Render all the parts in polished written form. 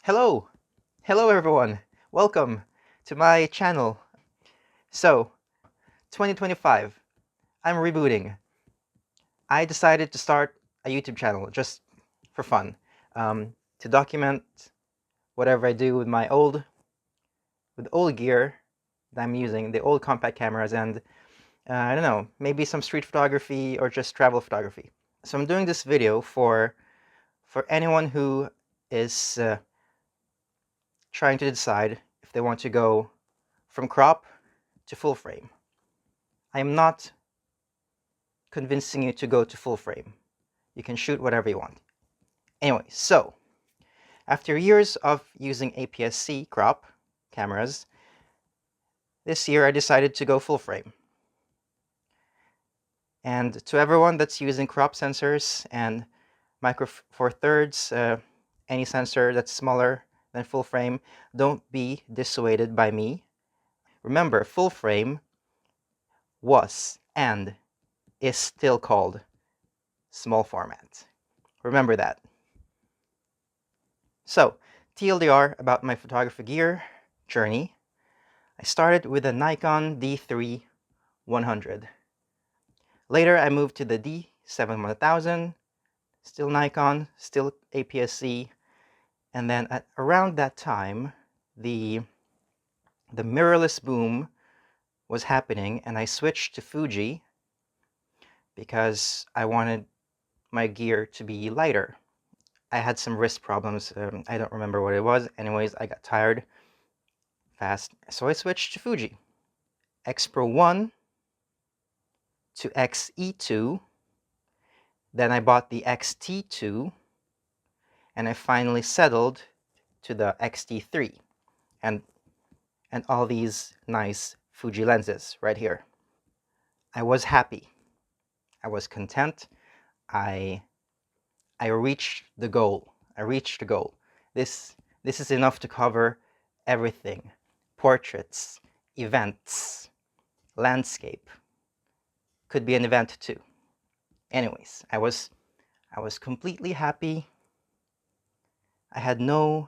Hello! Hello everyone! Welcome to my channel. So, 2025, I'm rebooting. I decided to start a YouTube channel just for fun, to document whatever I do with my old gear that I'm using, the old compact cameras, and I don't know, maybe some street photography or just travel photography. So I'm doing this video for anyone who is trying to decide if they want to go from crop to full frame. I am not convincing you to go to full frame. You can shoot whatever you want. Anyway, so after years of using APS-C crop cameras, this year I decided to go full frame. And to everyone that's using crop sensors and micro four thirds, any sensor that's smaller than full frame, don't be dissuaded by me. Remember, full frame was and is still called small format. Remember that. So, TLDR about my photography gear journey. I started with a Nikon D3 100. Later, I moved to the D7 1000, still Nikon, still APS-C, and then at around that time, the mirrorless boom was happening, and I switched to Fuji because I wanted my gear to be lighter. I had some wrist problems. I don't remember what it was. Anyways, I got tired fast, so I switched to Fuji. X Pro 1 to XE2, then I bought the XT2, and I finally settled to the XT3, and all these nice Fuji lenses right here. I was happy. I was content. I reached the goal. I reached the goal. This is enough to cover everything. Portraits, events, landscape. Could be an event too. Anyways, I was completely happy. I had no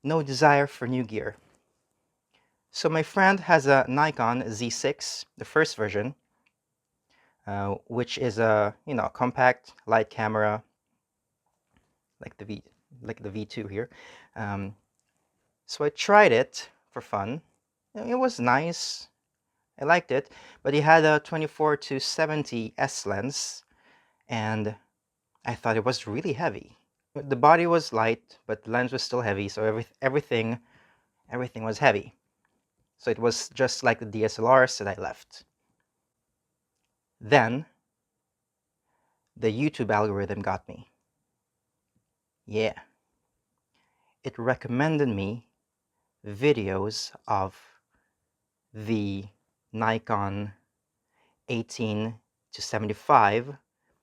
desire for new gear. So my friend has a Nikon Z6, the first version, which is a compact light camera, like the V2 here. So I tried it for fun. It was nice. I liked it, but he had a 24-70 S lens, and I thought it was really heavy. The body was light, but the lens was still heavy, so everything was heavy. So it was just like the DSLRs that I left. Then the YouTube algorithm got me. Yeah. It recommended me videos of the Nikon 18-75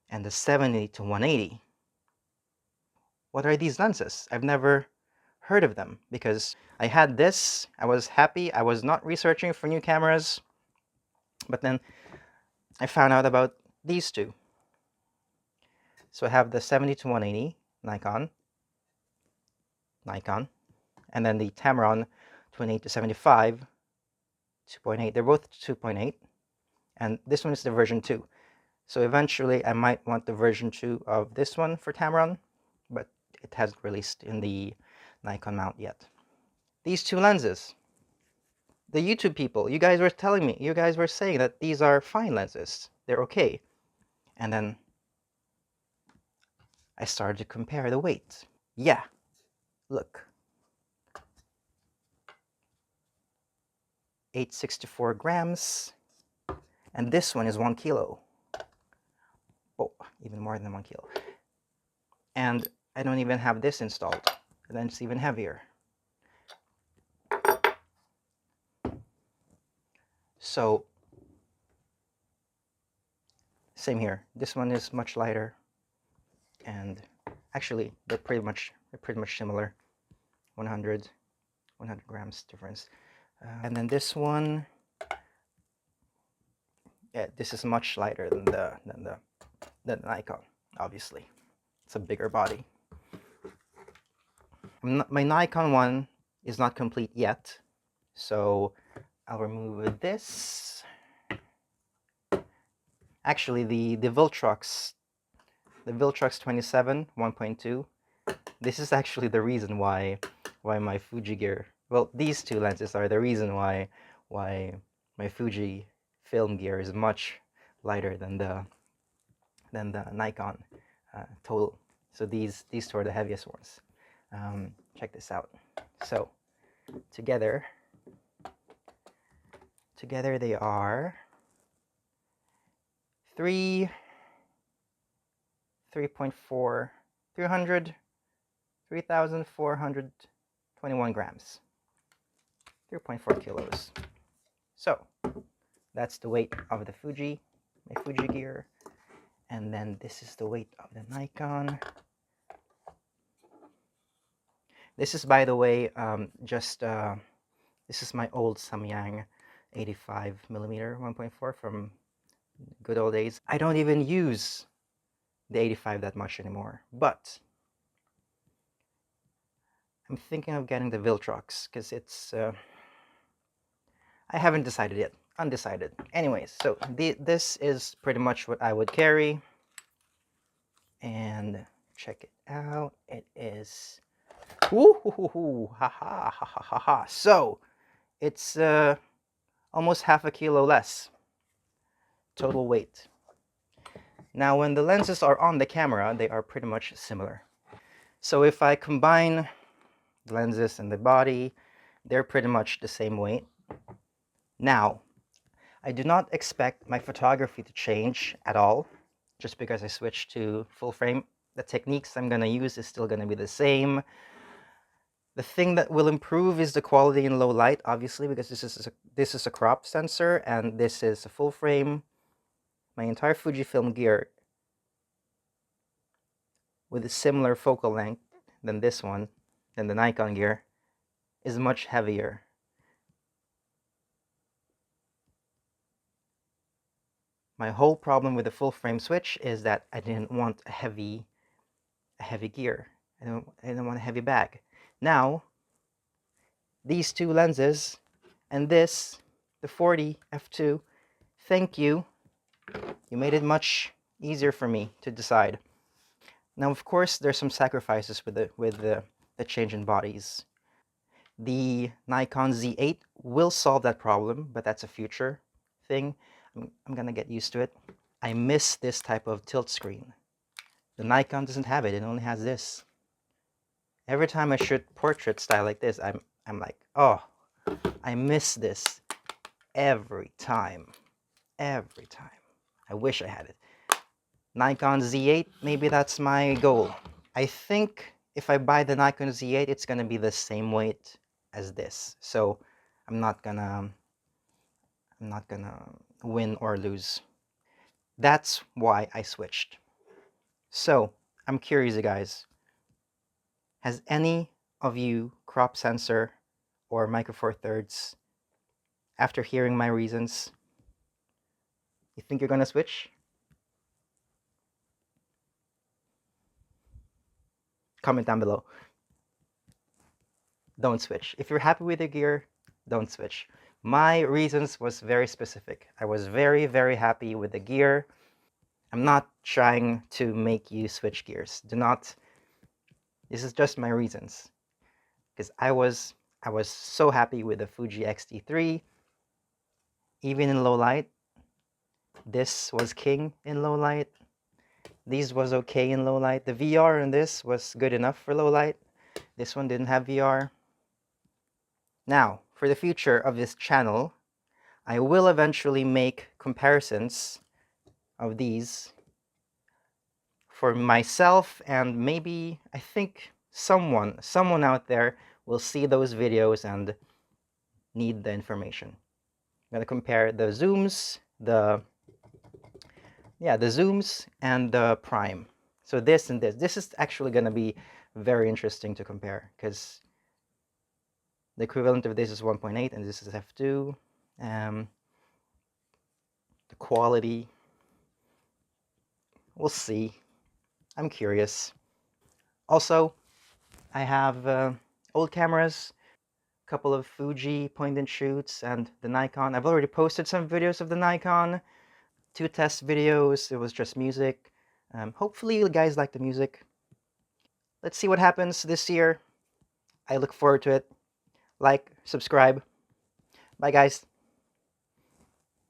and the 70-180. What are these lenses? I've never heard of them because I had this, I was happy, I was not researching for new cameras, but then I found out about these two. So I have the 70-180 Nikon, and then the Tamron 28-75 2.8. They're both 2.8, and this one is the version 2. So eventually I might want the version 2 of this one for Tamron, but it hasn't released in the Nikon mount yet. These two lenses, the YouTube people, you guys were telling me, you guys were saying that these are fine lenses, they're okay. And then I started to compare the weight. Yeah, look. 864 grams, and this one is 1 kilo. Oh, even more than 1 kilo. And I don't even have this installed, and then it's even heavier. So, same here. This one is much lighter, and actually they're pretty much similar. 100 grams difference. And then this one, yeah, this is much lighter than the Nikon. Obviously, it's a bigger body. My Nikon one is not complete yet, so I'll remove this. Actually, the Viltrox 27 1.2. This is actually the reason why my Fuji gear. Well, these two lenses are the reason why my Fuji film gear is much lighter than the Nikon total. So these two are the heaviest ones. Check this out. So together they are 3.4 3,421 grams, 3.4 kilos. So that's the weight of the Fuji, my Fuji gear. And then this is the weight of the Nikon. This is, by the way, this is my old Samyang 85mm 1.4 from good old days. I don't even use the 85 that much anymore, but I'm thinking of getting the Viltrox because it's I haven't decided yet. Undecided. Anyways, so this is pretty much what I would carry. And check it out. It is ha ha ha ha ha ha. So it's almost half a kilo less total weight. Now when the lenses are on the camera, they are pretty much similar. So if I combine the lenses and the body, they're pretty much the same weight. Now, I do not expect my photography to change at all just because I switched to full frame. The techniques I'm going to use is still going to be the same. The thing that will improve is the quality in low light, obviously, because this is a crop sensor and this is a full frame. My entire Fujifilm gear with a similar focal length than this one, than the Nikon gear, is much heavier. My whole problem with the full frame switch is that I didn't want a heavy gear. I didn't want a heavy bag. Now, these two lenses and this, the 40 f2, thank you. You made it much easier for me to decide. Now, of course, there's some sacrifices with the change in bodies. The Nikon Z8 will solve that problem, but that's a future thing. I'm gonna get used to it. I miss this type of tilt screen. The Nikon doesn't have it. It only has this. Every time I shoot portrait style like this, I'm like, oh, I miss this every time. Every time. I wish I had it. Nikon Z8, maybe that's my goal. I think if I buy the Nikon Z8, it's gonna be the same weight as this. So I'm not gonna win or lose. That's why I switched. So I'm curious, guys. Has any of you crop sensor or micro four thirds, after hearing my reasons, you think you're gonna switch? Comment down below. Don't switch. If you're happy with your gear, don't switch. My reasons was very specific. I was very, very happy with the gear. I'm not trying to make you switch gears. Do not. This is just my reasons. Because I was so happy with the Fuji X-T3. Even in low light, this was king in low light. These was okay in low light. The VR in this was good enough for low light. This one didn't have VR. Now, for the future of this channel, I will eventually make comparisons of these for myself, and maybe I think someone out there will see those videos and need the information. I'm gonna compare the zooms, the zooms and the prime. So this and this is actually gonna be very interesting to compare because the equivalent of this is 1.8 and this is f2. The quality, we'll see. I'm curious. Also, I have old cameras, a couple of Fuji point-and-shoots, and the Nikon. I've already posted some videos of the Nikon, 2 test videos. It was just music. Hopefully you guys like the music. Let's see what happens this year. I look forward to it. Like, subscribe. Bye, guys.